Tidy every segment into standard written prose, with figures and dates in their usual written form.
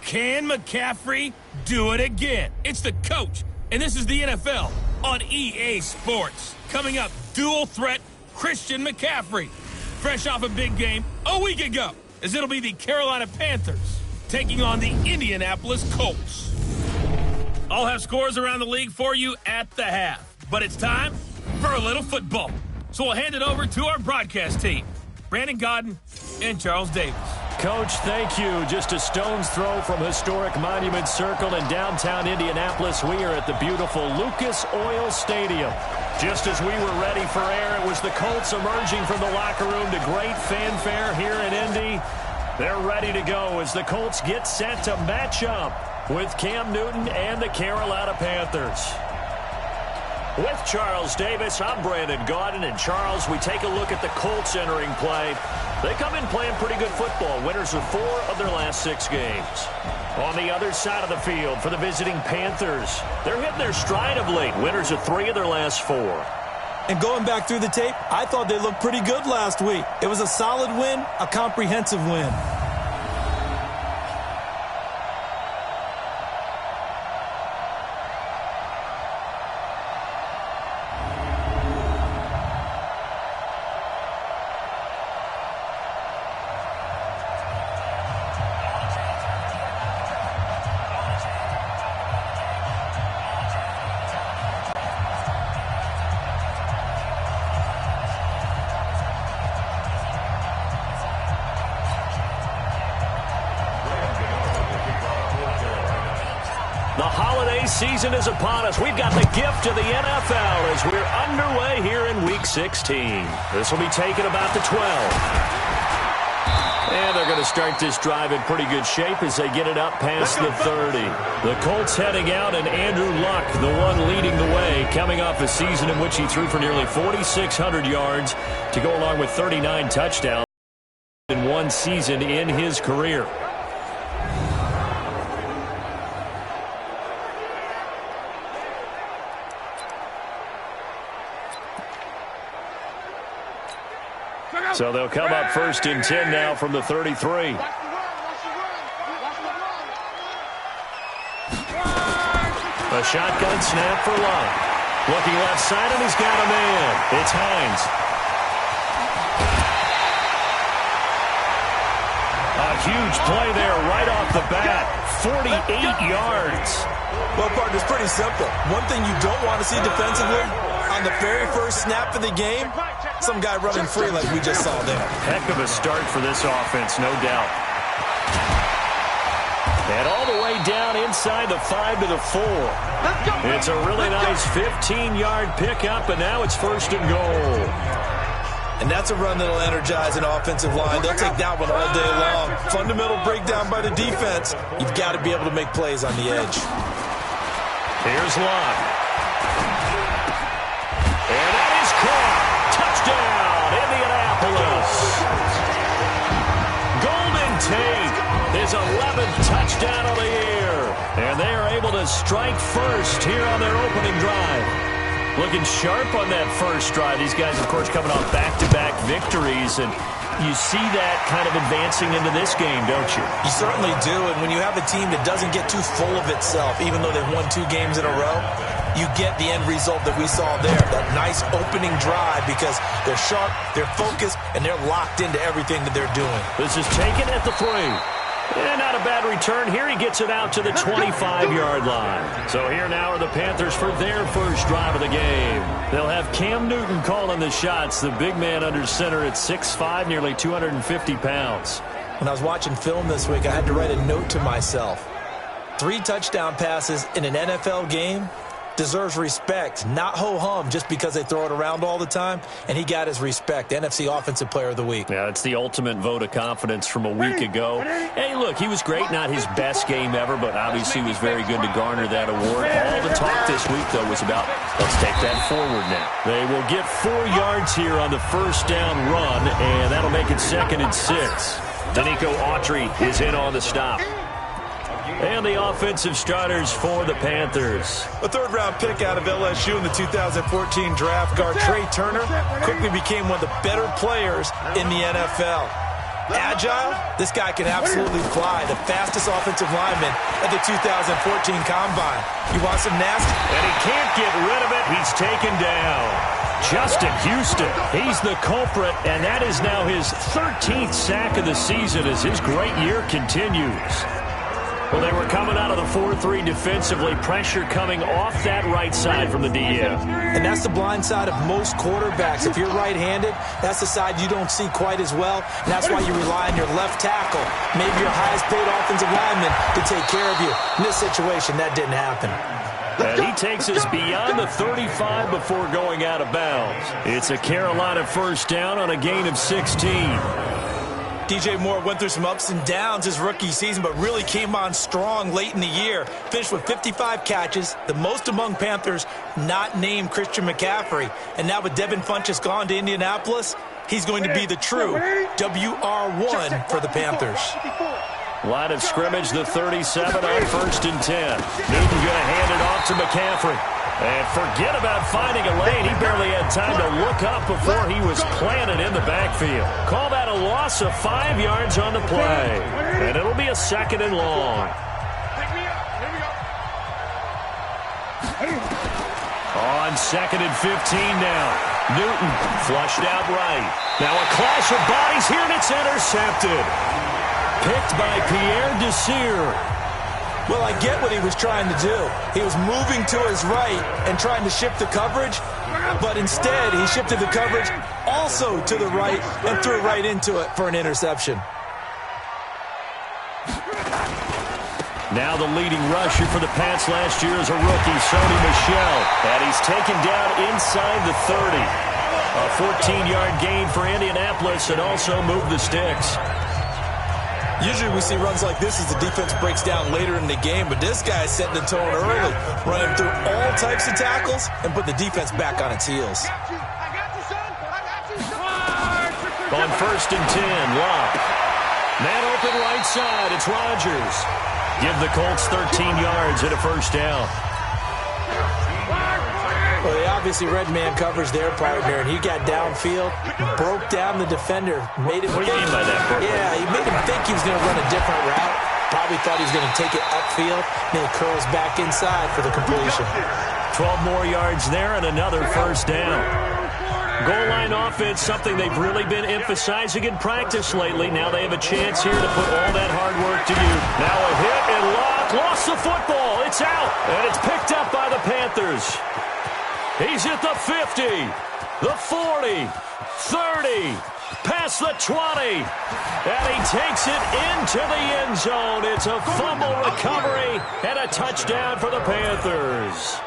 Can McCaffrey do it again? It's the coach, and this is the NFL on EA Sports. Coming up, dual threat Christian McCaffrey. Fresh off a big game a week ago, as it'll be the Carolina Panthers taking on the Indianapolis Colts. I'll have scores around the league for you at the half, but it's time for a little football. So we'll hand it over to our broadcast team, Brandon Godden and Charles Davis. Coach, thank you. Just a stone's throw from historic Monument Circle in downtown Indianapolis. We are at the beautiful Lucas Oil Stadium. Just as we were ready for air, it was the Colts emerging from the locker room to great fanfare here in Indy. They're ready to go as the Colts get set to match up with Cam Newton and the Carolina Panthers. With Charles Davis, I'm Brandon Gaudin. And Charles, we take a look at the Colts entering play. They come in playing pretty good football. Winners of 4 of their last 6 games. On the other side of the field for the visiting Panthers, they're hitting their stride of late. Winners of 3 of their last 4. And going back through the tape, I thought they looked pretty good last week. It was a solid win, a comprehensive win. Season is upon us. We've got the gift of the NFL as we're underway here in Week 16. This will be taken about the 12. And they're going to start this drive in pretty good shape as they get it up past the 30. The Colts heading out, and Andrew Luck, the one leading the way, coming off a season in which he threw for nearly 4,600 yards to go along with 39 touchdowns in one season in his career. So they'll come up 1st and 10 now from the 33. A shotgun snap for Luck. Looking left side, and he's got a man. It's Hines. A huge play there right off the bat. 48 yards. Well, partner, it's pretty simple. One thing you don't want to see defensively, on the very first snap of the game, some guy running free like we just saw there. Heck of a start for this offense, no doubt. And all the way down inside the 5 to the 4. It's a really nice 15-yard pickup, and now it's 1st and goal. And that's a run that'll energize an offensive line. They'll take that one all day long. Fundamental breakdown by the defense. You've got to be able to make plays on the edge. Here's Luck. And that is caught. Touchdown, Indianapolis. Golden Tate, his 11th touchdown of the year. And they are able to strike first here on their opening drive. Looking sharp on that first drive. These guys, of course, coming off back-to-back victories, and you see that kind of advancing into this game, don't you? You certainly do, and when you have a team that doesn't get too full of itself, even though they've won 2 games in a row, you get the end result that we saw there, that nice opening drive, because they're sharp, they're focused, and they're locked into everything that they're doing. This is taken at the 3. And not a bad return. Here he gets it out to the 25-yard line. So here now are the Panthers for their first drive of the game. They'll have Cam Newton calling the shots, the big man under center at 6'5", nearly 250 pounds. When I was watching film this week, I had to write a note to myself. 3 touchdown passes in an NFL game deserves respect, not ho-hum just because they throw it around all the time. And he got his respect, NFC Offensive Player of the Week. Yeah, it's the ultimate vote of confidence from a week ago. Hey, look, he was great, not his best game ever, but obviously was very good to garner that award. All the talk this week, though, was about, let's take that forward now. They will get 4 yards here on the first down run, and that'll make it 2nd and 6. Danico Autry is in on the stop. And the offensive starters for the Panthers. A 3rd-round pick out of LSU in the 2014 draft, guard Trey Turner quickly became one of the better players in the NFL. Agile, this guy can absolutely fly. The fastest offensive lineman at the 2014 Combine. You want some nasty? And he can't get rid of it. He's taken down. Justin Houston, he's the culprit, and that is now his 13th sack of the season as his great year continues. Well, they were coming out of the 4-3 defensively. Pressure coming off that right side from the DM. And that's the blind side of most quarterbacks. If you're right-handed, that's the side you don't see quite as well. And that's why you rely on your left tackle, maybe your highest-paid offensive lineman, to take care of you. In this situation, that didn't happen. And he takes us beyond the 35 before going out of bounds. It's a Carolina first down on a gain of 16. DJ Moore went through some ups and downs his rookie season, but really came on strong late in the year. Finished with 55 catches, the most among Panthers not named Christian McCaffrey. And now with Devin Funchess gone to Indianapolis, he's going to be the true WR1 for the Panthers. Line of scrimmage, the 37 on 1st and 10. Newton going to hand it off to McCaffrey. And forget about finding a lane. He barely had time to look up before he was planted in the backfield. Call that a loss of 5 yards on the play. And it'll be a 2nd and long. On 2nd and 15 now. Newton flushed out right. Now a clash of bodies here, and it's intercepted. Picked by Pierre Desir. Well, I get what he was trying to do. He was moving to his right and trying to shift the coverage, but instead he shifted the coverage also to the right and threw right into it for an interception. Now the leading rusher for the Pats last year is a rookie, Sony Michel, and he's taken down inside the 30. A 14-yard gain for Indianapolis and also moved the sticks. Usually we see runs like this as the defense breaks down later in the game, but this guy is setting the tone early, running through all types of tackles and put the defense back on its heels. On 1st and 10, Locke. Man open right side, it's Rodgers. Give the Colts 13 yards and a first down. Well, they obviously red man covers their partner, and he got downfield, broke down the defender, made him What do you mean by that? Yeah, he made him think he was going to run a different route. Probably thought he was going to take it upfield, then he curls back inside for the completion. 12 more yards there and another first down. Goal line offense, something they've really been emphasizing in practice lately. Now they have a chance here to put all that hard work to use. Now a hit and Locke lost the football. It's out, and it's picked up by the Panthers. He's at the 50, the 40, 30, past the 20, and he takes it into the end zone. It's a fumble recovery and a touchdown for the Panthers.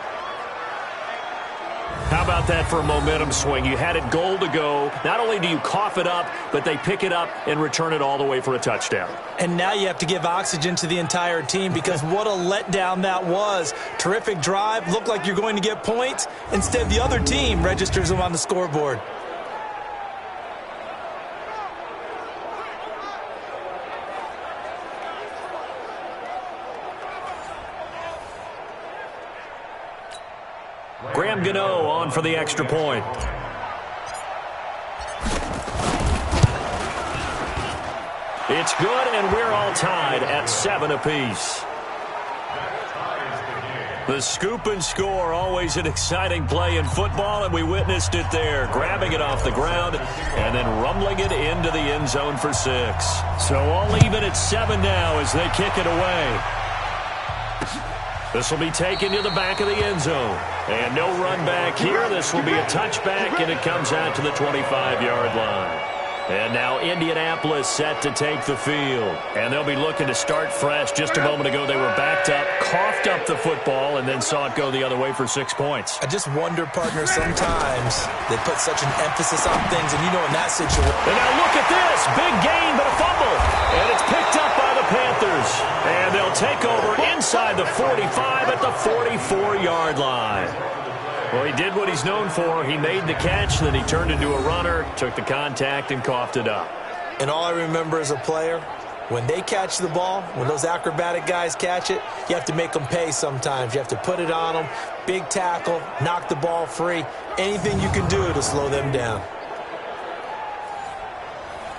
How about that for a momentum swing? You had it goal to go. Not only do you cough it up, but they pick it up and return it all the way for a touchdown. And now you have to give oxygen to the entire team because what a letdown that was. Terrific drive. Looked like you're going to get points. Instead, the other team registers them on the scoreboard. Graham Gano on for the extra point. It's good, and we're all tied at 7 apiece. The scoop and score, always an exciting play in football, and we witnessed it there, grabbing it off the ground and then rumbling it into the end zone for 6. So all even at 7 now as they kick it away. This will be taken to the back of the end zone. And no run back here. This will be a touchback, and it comes out to the 25-yard line. And now Indianapolis set to take the field. And they'll be looking to start fresh. Just a moment ago, they were backed up, coughed up the football, and then saw it go the other way for 6 points. I just wonder, partner, sometimes they put such an emphasis on things, and you know in that situation. And now look at this. Big gain, but a fumble. And it's picked up by the Panthers. And they'll take over inside the 45 at the 44-yard line. Well, he did what he's known for. He made the catch, then he turned into a runner, took the contact, and coughed it up. And all I remember as a player, when they catch the ball, when those acrobatic guys catch it, you have to make them pay sometimes. You have to put it on them, big tackle, knock the ball free, anything you can do to slow them down.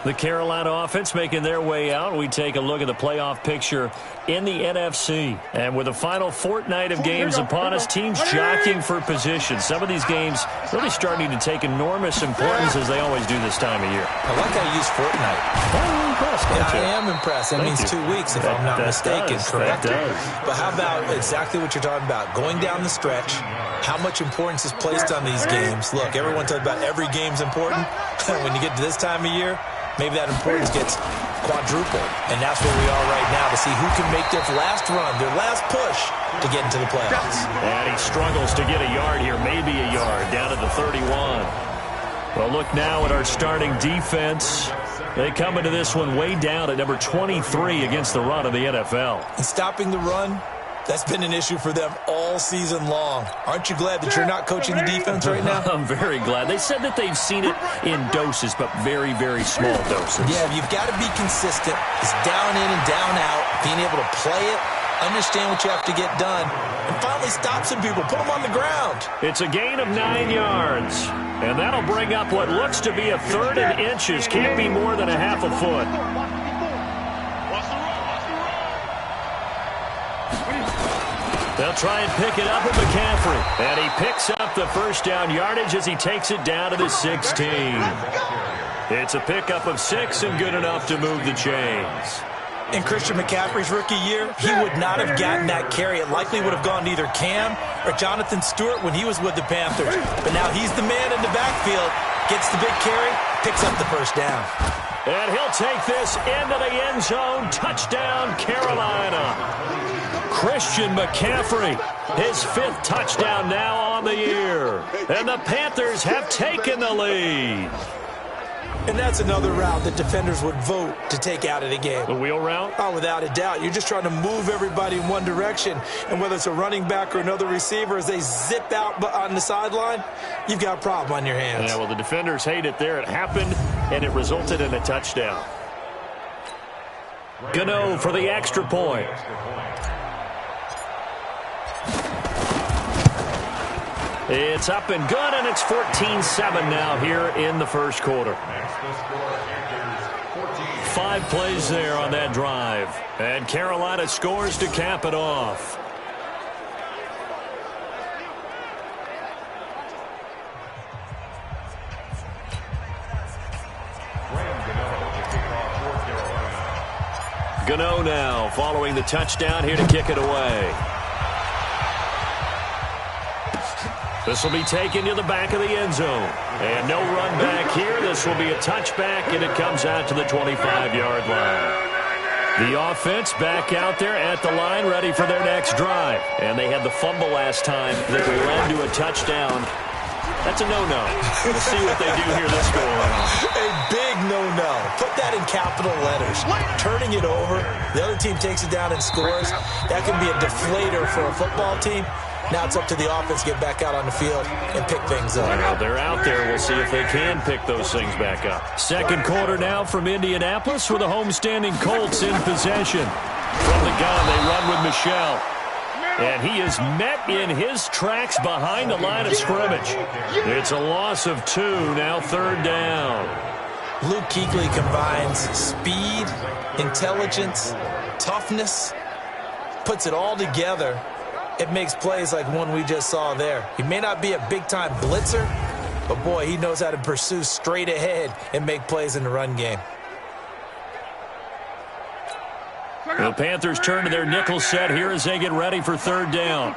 The Carolina offense making their way out. We take a look at the playoff picture in the NFC. And with the final fortnight of games upon us, teams jockeying for position. Some of these games really starting to take enormous importance as they always do this time of year. I like how you use fortnight. I'm impressed, I am impressed. That means 2 weeks, if I'm not mistaken, correct? That does. But how about exactly what you're talking about? Going down the stretch, how much importance is placed on these games. Look, everyone talks about every game's important. When you get to this time of year, maybe that importance gets quadrupled. And that's where we are right now to see who can make their last run, their last push to get into the playoffs. And he struggles to get a yard here, maybe a yard, down to the 31. Well, look now at our starting defense. They come into this one way down at number 23 against the run of the NFL. And stopping the run, that's been an issue for them all season long. Aren't you glad that you're not coaching the defense right now? I'm very glad. They said that they've seen it in doses, but very, very small doses. Yeah, you've got to be consistent. It's down in and down out, being able to play it, understand what you have to get done, and finally stop some people, put them on the ground. It's a gain of 9 yards, and that'll bring up what looks to be a 3rd and inches. Can't be more than a half a foot. They'll try and pick it up with McCaffrey. And he picks up the first down yardage as he takes it down to the 16. It's a pickup of 6 and good enough to move the chains. In Christian McCaffrey's rookie year, he would not have gotten that carry. It likely would have gone to either Cam or Jonathan Stewart when he was with the Panthers. But now he's the man in the backfield, gets the big carry, picks up the first down. And he'll take this into the end zone. Touchdown, Carolina. Christian McCaffrey, his 5th touchdown now on the year. And the Panthers have taken the lead. And that's another route that defenders would vote to take out of the game. The wheel route? Oh, without a doubt. You're just trying to move everybody in one direction. And whether it's a running back or another receiver, as they zip out on the sideline, you've got a problem on your hands. Yeah, well, the defenders hate it there. It happened, and it resulted in a touchdown. Gano for the extra point. It's up and good, and it's 14-7 now here in the first quarter. 5 plays there on that drive. And Carolina scores to cap it off. Gano now following the touchdown here to kick it away. This will be taken to the back of the end zone. And no run back here. This will be a touchback, and it comes out to the 25-yard line. The offense back out there at the line, ready for their next drive. And they had the fumble last time that led to a touchdown. That's a no-no. We'll see what they do here this go around. A big no-no. Put that in capital letters. Turning it over, the other team takes it down and scores. That can be a deflator for a football team. Now it's up to the offense to get back out on the field and pick things up. Well, they're out there. We'll see if they can pick those things back up. Second quarter now from Indianapolis with the homestanding Colts in possession. From the gun, they run with Michel. And he is met in his tracks behind the line of scrimmage. It's a loss of 2, now 3rd down. Luke Kuechly combines speed, intelligence, toughness, puts it all together. It makes plays like one we just saw there. He may not be a big-time blitzer, but, boy, he knows how to pursue straight ahead and make plays in the run game. The Panthers turn to their nickel set here as they get ready for 3rd down.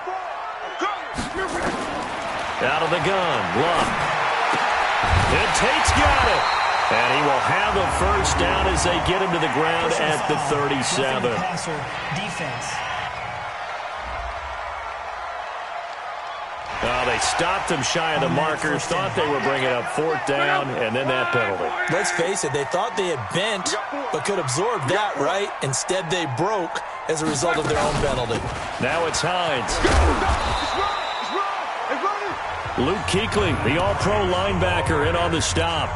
Out of the gun, Luck. And Tate's got it. And he will have the first down as they get him to the ground at the 37. Defense. They stopped him shy of the markers, thought they were bringing up 4th down, and then that penalty. Let's face it, they thought they had bent, but could absorb that, right? Instead, they broke as a result of their own penalty. Now it's Hines. Luke Kuechly, the all-pro linebacker, in on the stop.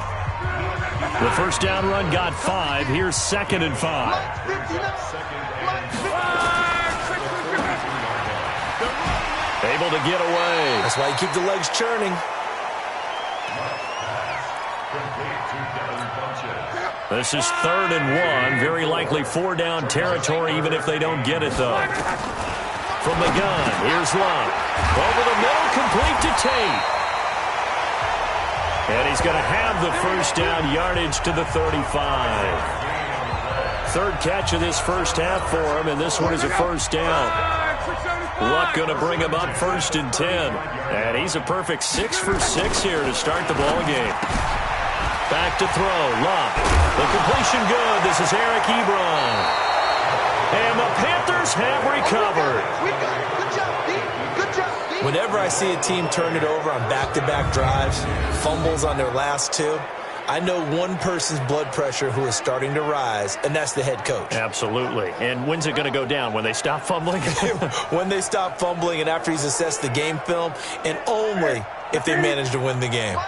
The first down run got 5. Here's 2nd and 5. Able to get away. That's why you keep the legs churning. This is 3rd and 1. Very likely 4-down territory, even if they don't get it, though. From the gun, here's Love. Over the middle, complete to Tate. And he's going to have the first down yardage to the 35. 3rd catch of this first half for him, and this one is a first down. Luck going to bring him up 1st and 10. And he's a perfect 6 for 6 here to start the ball game. Back to throw, Luck. The completion good. This is Eric Ebron. And the Panthers have recovered. Whenever I see a team turn it over on back-to-back drives, fumbles on their last 2, I know one person's blood pressure who is starting to rise, and that's the head coach. Absolutely. And when's it going to go down? When they stop fumbling? When they stop fumbling and after he's assessed the game film, and only if they manage to win the game.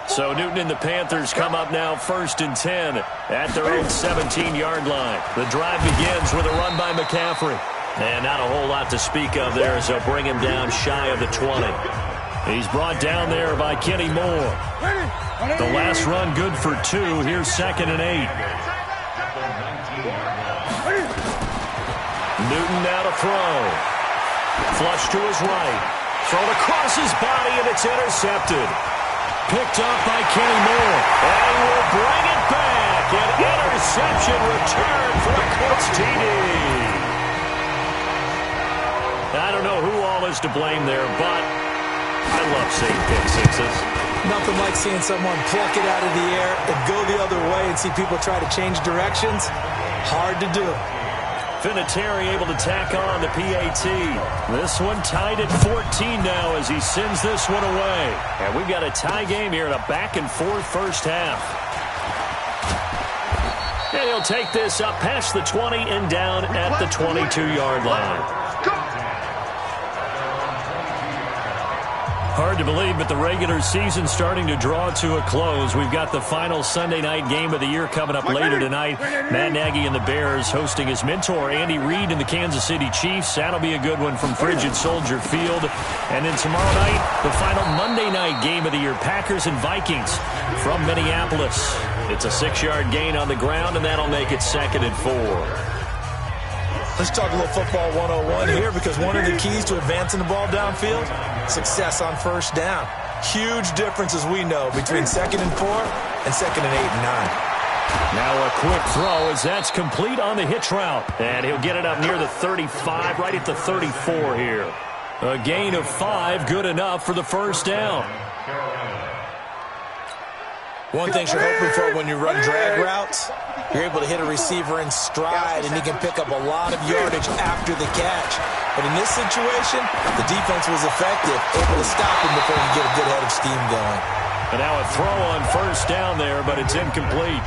So Newton and the Panthers come up now 1st and 10 at their own 17-yard line. The drive begins with a run by McCaffrey. And not a whole lot to speak of there as they'll bring him down shy of the 20. He's brought down there by Kenny Moore. The last run good for 2. Here's 2nd and 8. Newton now to throw. Flush to his right. Thrown across his body, and it's intercepted. Picked up by Kenny Moore. And he will bring it back. An interception return for a Colts TD. I don't know who all is to blame there, but I love seeing pick sixes. Nothing like seeing someone pluck it out of the air and go the other way and see people try to change directions. Hard to do. Vinatieri able to tack on the PAT. This one tied at 14 now as he sends this one away. And we've got a tie game here in a back-and-forth first half. And he'll take this up past the 20 and down at the 22-yard line. Hard to believe, but the regular season's starting to draw to a close. We've got the final Sunday night game of the year coming up later tonight. Matt Nagy and the Bears hosting his mentor, Andy Reid, and the Kansas City Chiefs. That'll be a good one from Frigid Soldier Field. And then tomorrow night, the final Monday night game of the year, Packers and Vikings from Minneapolis. It's a 6-yard gain on the ground, and that'll make it 2nd and 4. Let's talk a little football 101 here, because one of the keys to advancing the ball downfield, success on first down. Huge difference, as we know, between 2nd and 4 and 2nd and 8 and 9. Now a quick throw as that's complete on the hitch route. And he'll get it up near the 35, right at the 34 here. A gain of 5, good enough for the first down. One thing you're hoping for when you run drag routes, you're able to hit a receiver in stride, and he can pick up a lot of yardage after the catch. But in this situation, the defense was effective, able to stop him before he get a good head of steam going. And now a throw on first down there, but it's incomplete.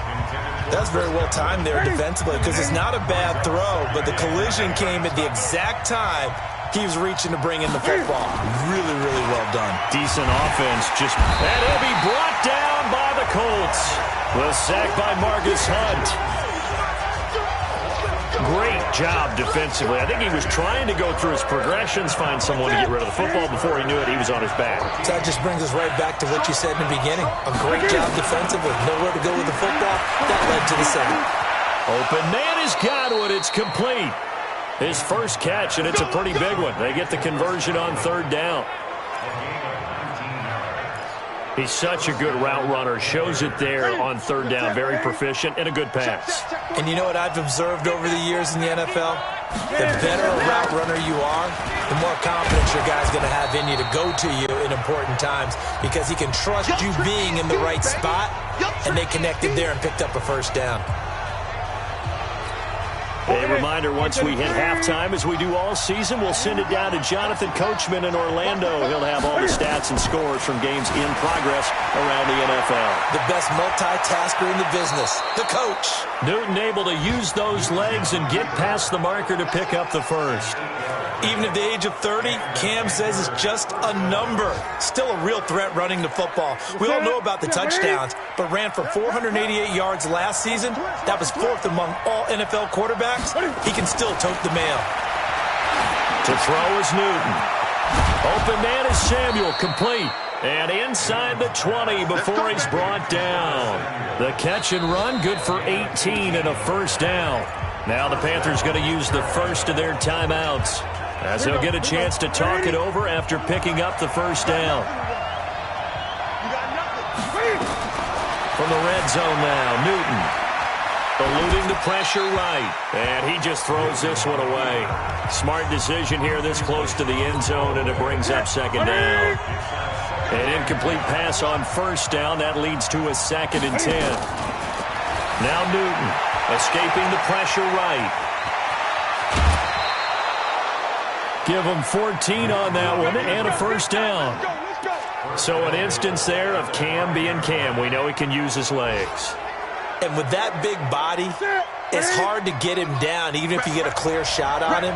That's very well timed there defensively, because it's not a bad throw, but the collision came at the exact time he was reaching to bring in the football. Really, really well done. Decent offense. And he'll be brought down by the Colts. The sack by Marcus Hunt. Great job defensively. I think he was trying to go through his progressions, find someone to get rid of the football. Before he knew it, he was on his back. So that just brings us right back to what you said in the beginning. A great job defensively. Nowhere to go with the football. That led to the sack. Open man has got it. It's complete. His first catch, and it's a pretty big one. They get the conversion on 3rd down. He's such a good route runner. Shows it there on 3rd down. Very proficient and a good pass. And you know what I've observed over the years in the NFL? The better a route runner you are, the more confidence your guy's going to have in you to go to you in important times, because he can trust you being in the right spot, and they connected there and picked up a first down. A reminder, once we hit halftime, as we do all season, we'll send it down to Jonathan Coachman in Orlando. He'll have all the stats and scores from games in progress around the NFL. The best multitasker in the business, the coach. Newton able to use those legs and get past the marker to pick up the first. Even at the age of 30, Cam says it's just a number. Still a real threat running the football. We all know about the touchdowns, but ran for 488 yards last season. That was 4th among all NFL quarterbacks. He can still tote the mail. To throw is Newton. Open man is Samuel, complete. And inside the 20 before he's brought down. The catch and run, good for 18 and a first down. Now the Panthers going to use the first of their timeouts, as they'll get a chance to talk it over after picking up the first down. From the red zone now, Newton. Eluding the pressure right. And he just throws this one away. Smart decision here this close to the end zone, and it brings up second down. An incomplete pass on first down. That leads to a 2nd and 10. Now Newton escaping the pressure right. Give him 14 on that one and a first down. So an instance there of Cam being Cam. We know he can use his legs. And with that big body, it's hard to get him down, even if you get a clear shot on him.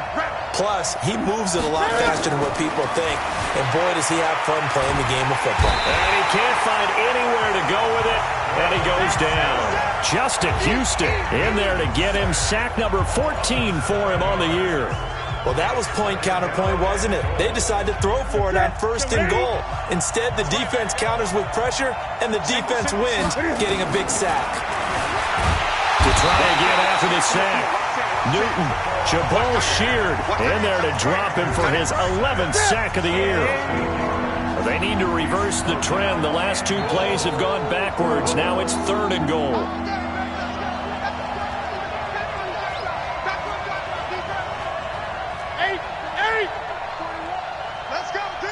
Plus, he moves it a lot faster than what people think. And boy, does he have fun playing the game of football. And he can't find anywhere to go with it, and he goes down. Justin Houston in there to get him. Sack number 14 for him on the year. Well, that was point counterpoint, wasn't it? They decided to throw for it on 1st and goal. Instead, the defense counters with pressure, and the defense wins, getting a big sack. To try again after the sack. Newton, Jabal Sheard in there to drop him for his 11th sack of the year. They need to reverse the trend. The last 2 plays have gone backwards. Now it's 3rd and goal. Let's go, D.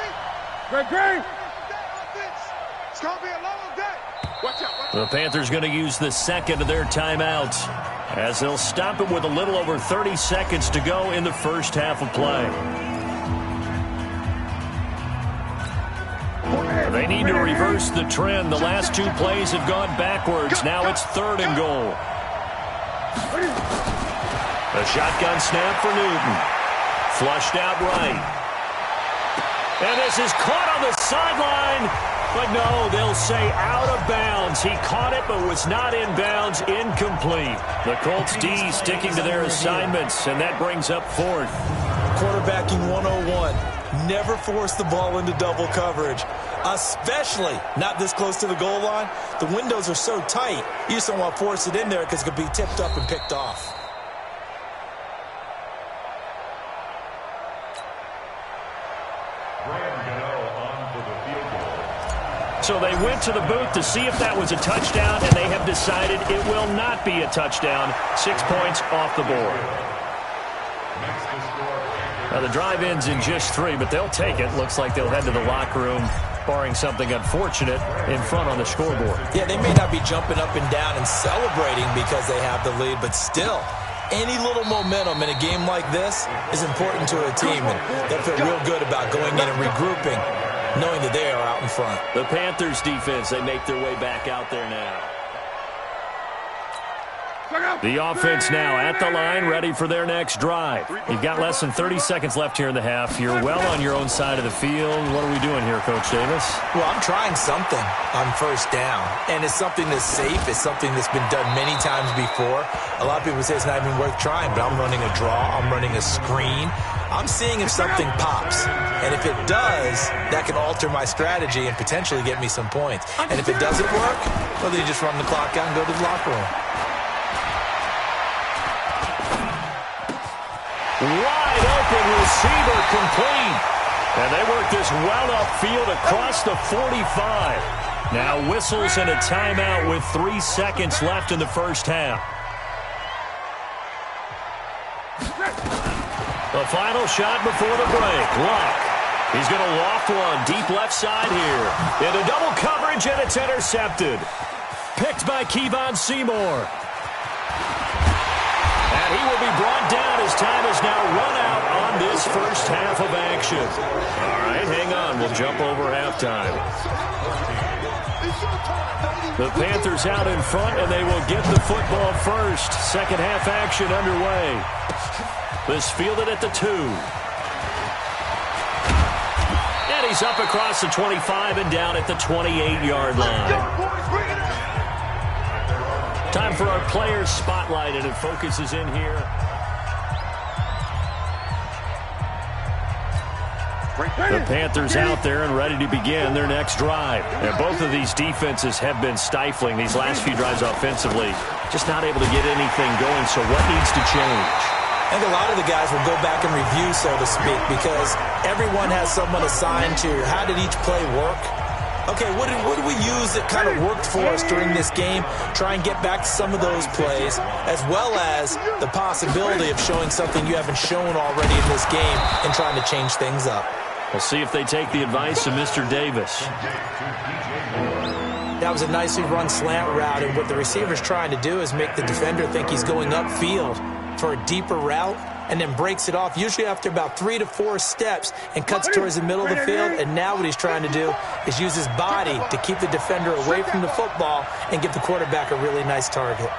Great. It's going to be a long day. Watch out. The Panthers going to use the 2nd of their timeouts, as they'll stop it with a little over 30 seconds to go in the first half of play. They need to reverse the trend. The last 2 plays have gone backwards. Now it's 3rd and goal. A shotgun snap for Newton. Flushed out right. And this is caught on the sideline. But no, they'll say out of bounds. He caught it but was not in bounds. Incomplete. The Colts D sticking to their assignments, and that brings up 4th. Quarterbacking 101. Never force the ball into double coverage, especially not this close to the goal line. The windows are so tight, you just don't want to force it in there because it could be tipped up and picked off. So they went to the booth to see if that was a touchdown, and they have decided it will not be a touchdown. 6 points off the board. Now the drive ends in just 3, but they'll take it. Looks like they'll head to the locker room, barring something unfortunate in front on the scoreboard. Yeah, they may not be jumping up and down and celebrating because they have the lead, but still, any little momentum in a game like this is important to a team, and they'll feel real good about going in and regrouping, knowing that they are out in front. The Panthers defense, they make their way back out there now. The offense now at the line, ready for their next drive. You've got less than 30 seconds left here in the half. You're well on your own side of the field. What are we doing here, Coach Davis? Well, I'm trying something on first down, and it's something that's safe. It's something that's been done many times before. A lot of people say it's not even worth trying, but I'm running a draw. I'm running a screen. I'm seeing if something pops, and if it does, that can alter my strategy and potentially get me some points. And if it doesn't work, well, then you just run the clock out and go to the locker room. Wide open receiver, complete. And they work this well upfield across the 45. Now whistles and a timeout with 3 seconds left in the first half. The final shot before the break. Luck. He's going to loft one deep left side here. Into double coverage, and it's intercepted. Picked by Kevon Seymour. And he will be brought down as time is now run out on this first half of action. All right, hang on. We'll jump over halftime. The Panthers out in front, and they will get the football first. Second half action underway. This fielded at the 2. And he's up across the 25 and down at the 28-yard line. Time for our players spotlight, and it focuses in here The Panthers out there and ready to begin their next drive. And both of these defenses have been stifling these last few drives offensively. Just not able to get anything going, so what needs to change? I think a lot of the guys will go back and review, so to speak, because everyone has someone assigned to how did each play work. Okay, what did we use that kind of worked for us during this game? Try and get back to some of those plays, as well as the possibility of showing something you haven't shown already in this game and trying to change things up. We'll see if they take the advice of Mr. Davis. That was a nicely run slant route, and what the receiver's trying to do is make the defender think he's going upfield for a deeper route, and then breaks it off, usually after about 3 to 4 steps, and cuts towards the middle of the field. And now what he's trying to do is use his body to keep the defender away from the football and give the quarterback a really nice target.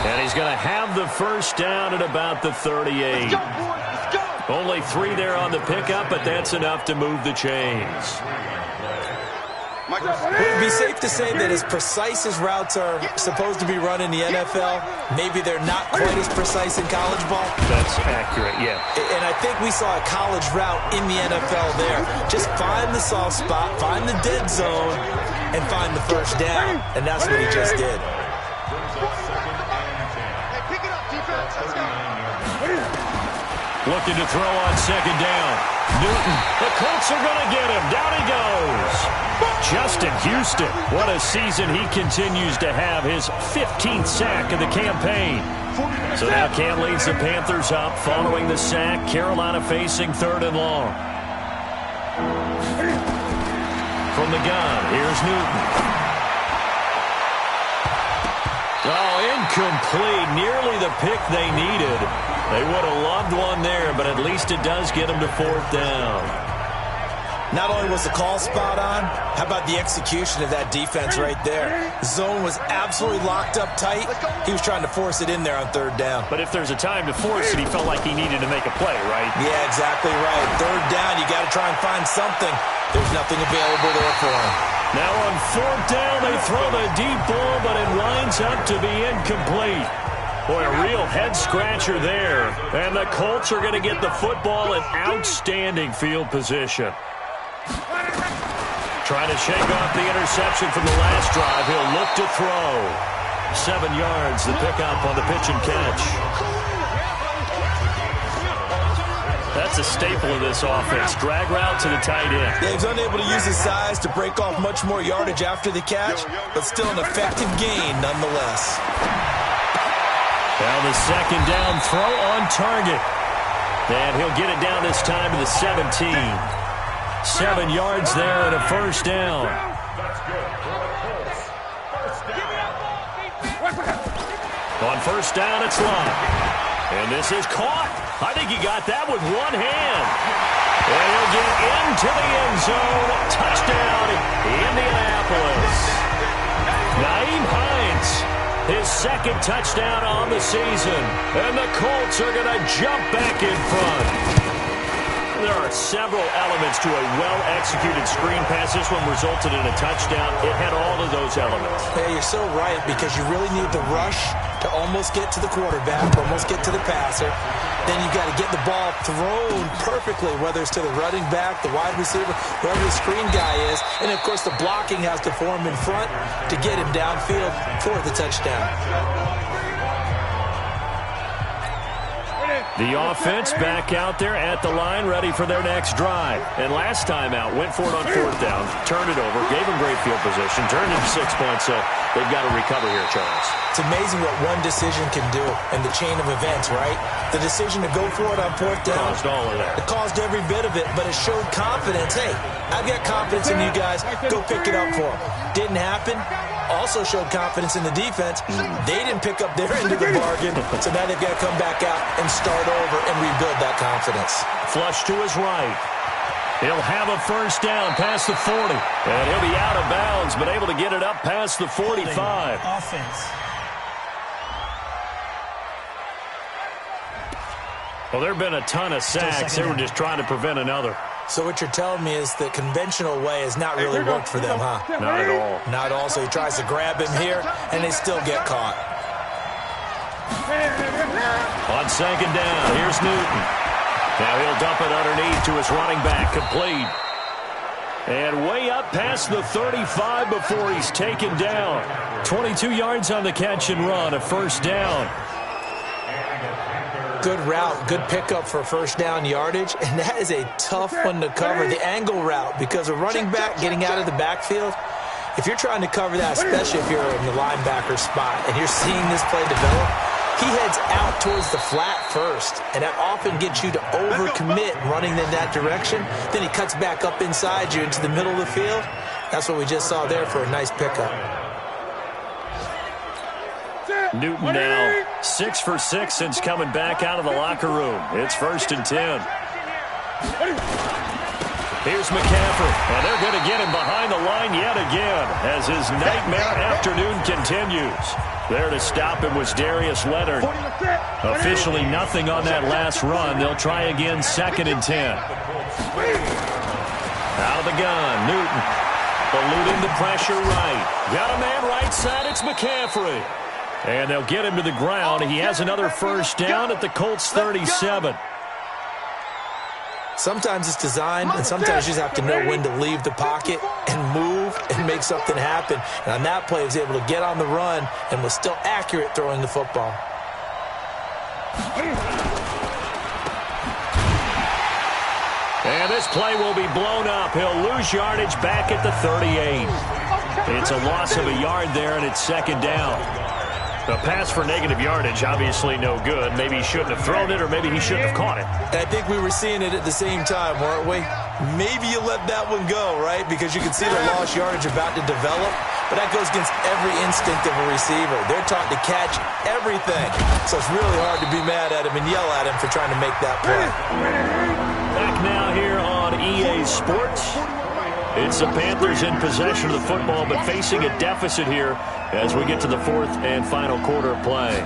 And he's going to have the first down at about the 38. Only 3 there on the pickup, but that's enough to move the chains. Would it be safe to say that as precise as routes are supposed to be run in the NFL, maybe they're not quite as precise in college ball? That's accurate, yeah. And I think we saw a college route in the NFL there. Just find the soft spot, find the dead zone, and find the first down. And that's what he just did. Looking to throw on second down. Newton, the Colts are going to get him. Down he goes. Justin Houston, what a season he continues to have, his 15th sack of the campaign. So now Cam leads the Panthers up following the sack. Carolina facing 3rd and long. From the gun, here's Newton. Oh, incomplete. Nearly the pick they needed. They would have loved one there, but at least it does get them to 4th down. Not only was the call spot on, how about the execution of that defense right there? The zone was absolutely locked up tight. He was trying to force it in there on 3rd down. But if there's a time to force it, he felt like he needed to make a play, right? Yeah, exactly right. 3rd down, you got to try and find something. There's nothing available there for him. Now on 4th down, they throw the deep ball, but it winds up to be incomplete. Boy, a real head-scratcher there. And the Colts are going to get the football in outstanding field position. Trying to shake off the interception from the last drive. He'll look to throw. 7 yards, the pickup on the pitch and catch. That's a staple of this offense. Drag route to the tight end. Yeah, he's unable to use his size to break off much more yardage after the catch, but still an effective gain nonetheless. Now the second down throw on target. And he'll get it down this time to the 17. 7 yards there and a first down. On first down, it's Love. And this is caught. I think he got that with one hand. And he'll get into the end zone. Touchdown, Indianapolis. Nyheim Hines, his 2nd touchdown on the season. And the Colts are going to jump back in front. There are several elements to a well-executed screen pass. This one resulted in a touchdown. It had all of those elements. Yeah, you're so right, because you really need the rush to almost get to the quarterback, almost get to the passer. Then you got to get the ball thrown perfectly, whether it's to the running back, the wide receiver, whoever the screen guy is. And, of course, the blocking has to form in front to get him downfield for the touchdown. The offense back out there at the line, ready for their next drive. And last time out, went for it on 4th down, turned it over, gave them great field position, turned into 6 points, so they've got to recover here, Charles. It's amazing what one decision can do in the chain of events, right? The decision to go for it on 4th down. Caused all of that. It caused every bit of it, but it showed confidence. Hey, I've got confidence in you guys. Go pick it up for them. Didn't happen. Also showed confidence in the defense. They didn't pick up their end of the bargain, so now they've got to come back out and start over and rebuild that confidence. Flush to his right. He'll have a first down past the 40. And he'll be out of bounds, but able to get it up past the 45. Offense. Well, there have been a ton of sacks. They were just trying to prevent another. So what you're telling me is the conventional way has not really worked for them, huh? Not at all. Not at all. So he tries to grab him here, and they still get caught. On second down, here's Newton. Now he'll dump it underneath to his running back, complete. And way up past the 35 before he's taken down. 22 yards on the catch and run, a first down. Good route, good pickup for first down yardage, and that is a tough one to cover, the angle route, because a running back getting out of the backfield, if you're trying to cover that, especially if you're in the linebacker spot and you're seeing this play develop, he heads out towards the flat first, and that often gets you to overcommit running in that direction. Then he cuts back up inside you into the middle of the field. That's what we just saw there for a nice pickup. Newton now 6 for 6 since coming back out of the locker room. It's 1st and 10. Here's McCaffrey, and they're going to get him behind the line yet again as his nightmare afternoon continues. There to stop him was Darius Leonard. Officially nothing on that last run. They'll try again, 2nd and 10. Out of the gun, Newton. Eluding the pressure right. Got a man right side, it's McCaffrey. And they'll get him to the ground. He has another first down at the Colts 37. Sometimes it's designed, and sometimes you just have to know when to leave the pocket and move and make something happen. And on that play, he was able to get on the run and was still accurate throwing the football. And this play will be blown up. He'll lose yardage back at the 38. It's a loss of a yard there, and it's 2nd down. A pass for negative yardage, obviously no good. Maybe he shouldn't have thrown it, or maybe he shouldn't have caught it. I think we were seeing it at the same time, weren't we? Maybe you let that one go, right? Because you can see the lost yardage about to develop, but that goes against every instinct of a receiver. They're taught to catch everything. So it's really hard to be mad at him and yell at him for trying to make that play. Back now here on EA Sports. It's the Panthers in possession of the football, but facing a deficit here as we get to the 4th and final quarter of play.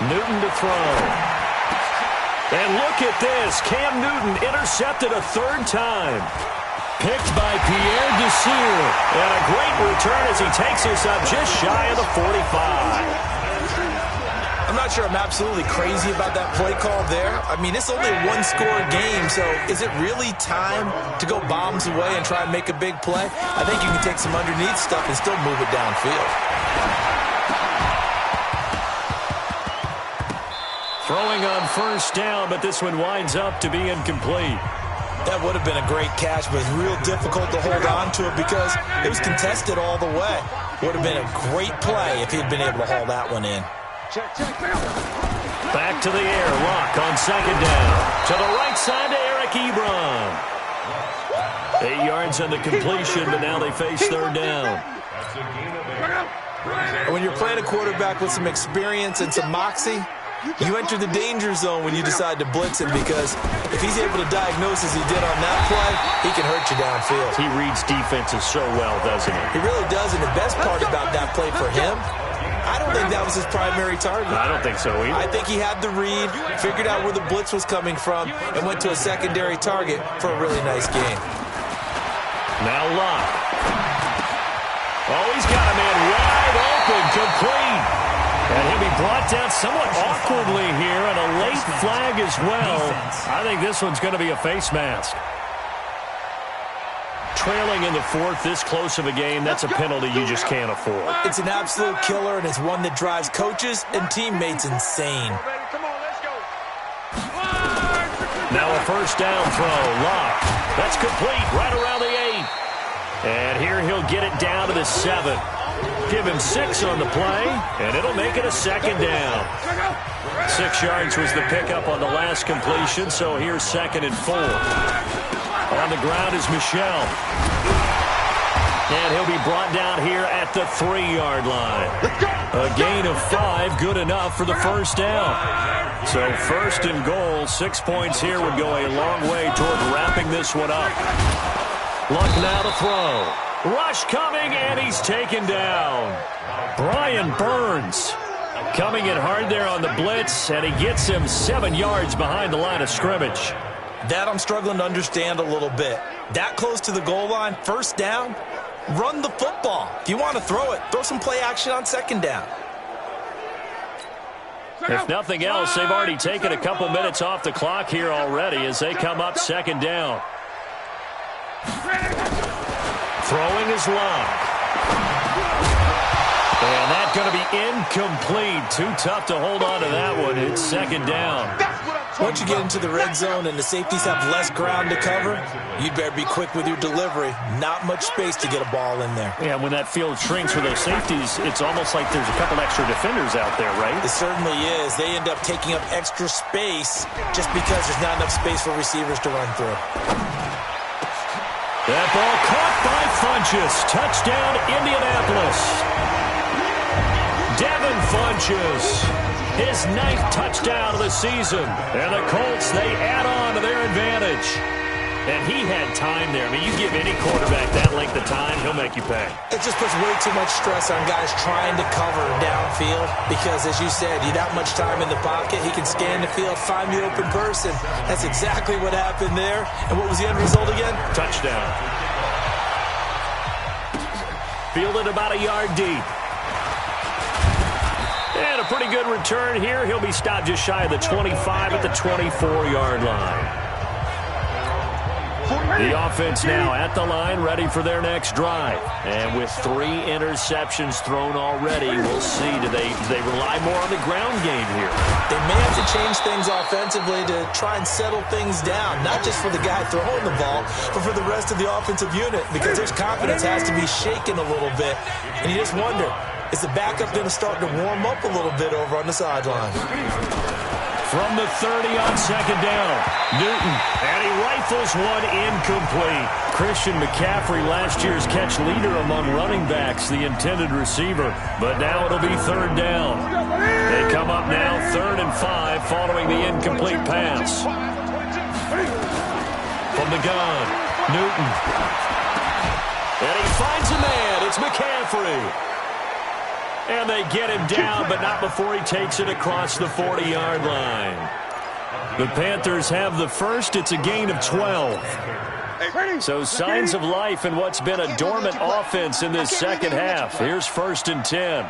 Newton to throw. And look at this. Cam Newton intercepted a 3rd time. Picked by Pierre Desir. And a great return as he takes us up just shy of the 45. I'm not sure I'm absolutely crazy about that play call there. I mean, it's only a one-score game, so is it really time to go bombs away and try and make a big play? I think you can take some underneath stuff and still move it downfield. Throwing on first down, but this one winds up to be incomplete. That would have been a great catch, but it's real difficult to hold on to it because it was contested all the way. Would have been a great play if he'd been able to haul that one in. Back to the air, Lock on 2nd down. To the right side to Eric Ebron. 8 yards on the completion, but now they face 3rd down. When you're playing a quarterback with some experience and some moxie, you enter the danger zone when you decide to blitz him because if he's able to diagnose as he did on that play, he can hurt you downfield. He reads defenses so well, doesn't he? He really does, and the best part about that play for him, I don't think that was his primary target. I don't think so either. I think he had the read, figured out where the blitz was coming from, and went to a secondary target for a really nice game. Now Locke. Oh, he's got a man wide open, complete. And he'll be brought down somewhat awkwardly here, and a late flag as well. I think this one's going to be a face mask. Trailing in the 4th, this close of a game, that's a penalty you just can't afford. It's an absolute killer, and it's one that drives coaches and teammates insane. Now a first down throw, Lock. That's complete, right around the 8. And here he'll get it down to the 7. Give him 6 on the play, and it'll make it a 2nd down. 6 yards was the pickup on the last completion, so here's 2nd and 4. On the ground is Michel. And he'll be brought down here at the 3-yard line. A gain of 5, good enough for the first down. So 1st and goal, 6 points here would go a long way toward wrapping this one up. Luck now to throw. Rush coming, and he's taken down. Brian Burns coming in hard there on the blitz, and he gets him 7 yards behind the line of scrimmage. That I'm struggling to understand a little bit. That close to the goal line, first down, run the football. If you want to throw it, throw some play action on 2nd down. If nothing else, they've already taken a couple minutes off the clock here already as they come up second down. Throwing is long. And that's going to be incomplete. Too tough to hold on to that one. It's second down. Once you get into the red zone and the safeties have less ground to cover, you'd better be quick with your delivery. Not much space to get a ball in there. Yeah, when that field shrinks for those safeties, it's almost like there's a couple extra defenders out there, right? It certainly is. They end up taking up extra space just because there's not enough space for receivers to run through. That ball caught by Funchess. Touchdown, Indianapolis. Devin Funchess, his 9th touchdown of the season. And the Colts, they add on to their advantage. And he had time there. I mean, you give any quarterback that length of time, he'll make you pay. It just puts way too much stress on guys trying to cover downfield because, as you said, you that much time in the pocket, he can scan the field, find the open person. That's exactly what happened there. And what was the end result again? Touchdown. Fielded about a yard deep. And a pretty good return here. He'll be stopped just shy of the 25 at the 24-yard line. The offense now at the line, ready for their next drive. And with 3 interceptions thrown already, we'll see. Do they rely more on the ground game here? They may have to change things offensively to try and settle things down, not just for the guy throwing the ball, but for the rest of the offensive unit, because their confidence has to be shaken a little bit. And you just wonder, is the backup going to start to warm up a little bit over on the sideline? From the 30 on second down, Newton, and he rifles one incomplete. Christian McCaffrey, last year's catch leader among running backs, the intended receiver. But now it'll be third down. They come up now 3rd and 5 following the incomplete pass. From the gun, Newton. And he finds a man. It's McCaffrey. And they get him down, but not before he takes it across the 40-yard line. The Panthers have the first. It's a gain of 12. So signs of life in what's been a dormant offense in this second half. Here's 1st and 10.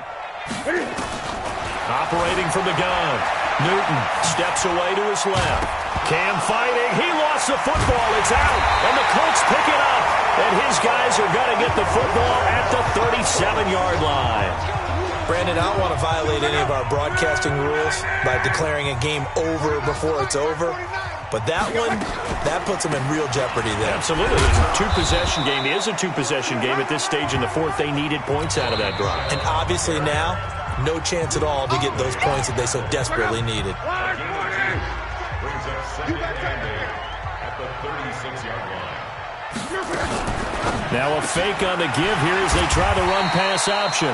Operating from the gun. Newton steps away to his left. Cam fighting. He lost the football. It's out. And the Colts pick it up. And his guys are going to get the football at the 37-yard line. Brandon, I don't want to violate any of our broadcasting rules by declaring a game over before it's over. But that one, that puts them in real jeopardy there. Absolutely. It's a 2-possession game. It is a 2-possession game at this stage in the 4th. They needed points out of that drive. And obviously now, no chance at all to get those points that they so desperately needed. Now a fake on the give here as they try the run-pass option.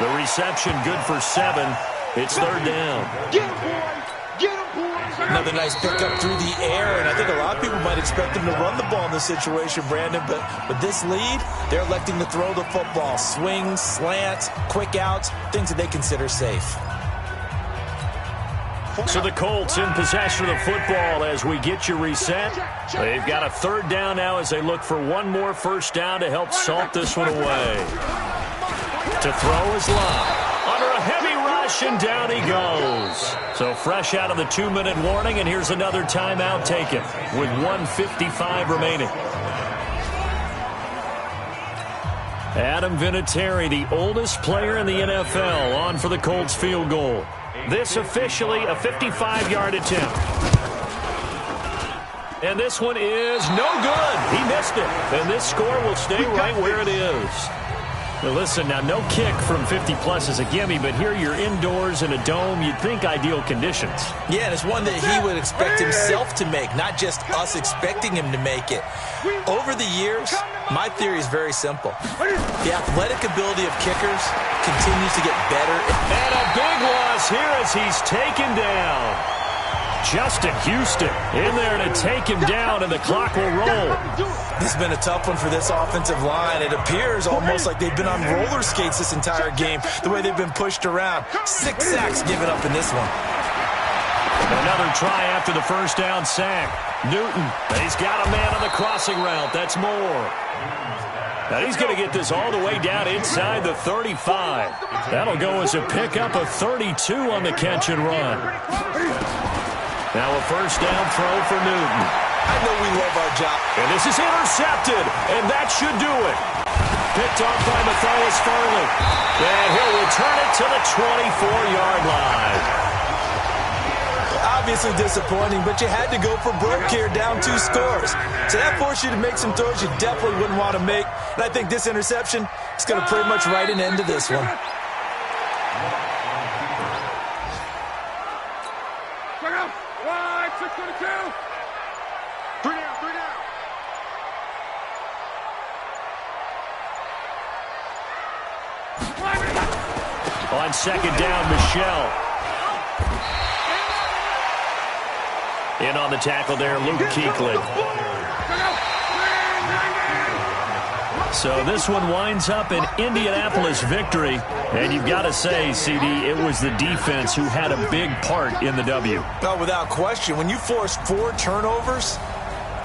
The reception good for 7. It's 3rd down. Another nice pickup through the air, and I think a lot of people might expect them to run the ball in this situation, Brandon, but with this lead, they're electing to throw the football. Swings, slants, quick outs, things that they consider safe. So the Colts in possession of the football as we get you reset. They've got a 3rd down now as they look for one more first down to help salt this one away. To throw is Love. Under a heavy rush, and down he goes. So fresh out of the 2-minute warning, and here's another timeout taken with 1:55 remaining. Adam Vinatieri, the oldest player in the NFL, on for the Colts field goal. This officially a 55-yard attempt. And this one is no good. He missed it. And this score will stay right where it is. Now listen, now no kick from 50-plus is a gimme, but here you're indoors in a dome. You'd think ideal conditions. Yeah, and it's one that he would expect himself to make, not just us expecting him to make it. Over the years, my theory is very simple. The athletic ability of kickers continues to get better. And a big loss here as he's taken down. Justin Houston in there to take him down, and the clock will roll. This has been a tough one for this offensive line. It appears almost like they've been on roller skates this entire game, the way they've been pushed around. 6 sacks given up in this one. Another try after the first down sack. Newton, he's got a man on the crossing route. That's more. And he's going to get this all the way down inside the 35. That'll go as a pickup of 32 on the catch and run. Now a first down throw for Newton. I know we love our job. And this is intercepted, and that should do it. Picked off by Matthias Farley. And he'll return it to the 24-yard line. Obviously disappointing, but you had to go for broke here, down 2 scores. So that forced you to make some throws you definitely wouldn't want to make. And I think this interception is going to pretty much write an end to this one. Check out. Wide, 622. 3 down, 3 down. On second down, Michelle. In on the tackle there, Luke Kuechly. So this one winds up an Indianapolis victory. And you've got to say, CD, it was the defense who had a big part in the W. No, without question. When you force 4 turnovers,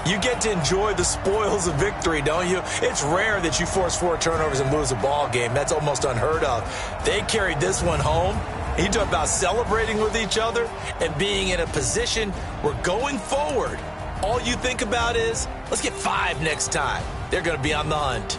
you get to enjoy the spoils of victory, don't you? It's rare that you force 4 turnovers and lose a ball game. That's almost unheard of. They carried this one home. You talk about celebrating with each other and being in a position where going forward, all you think about is, let's get 5 next time. They're going to be on the hunt.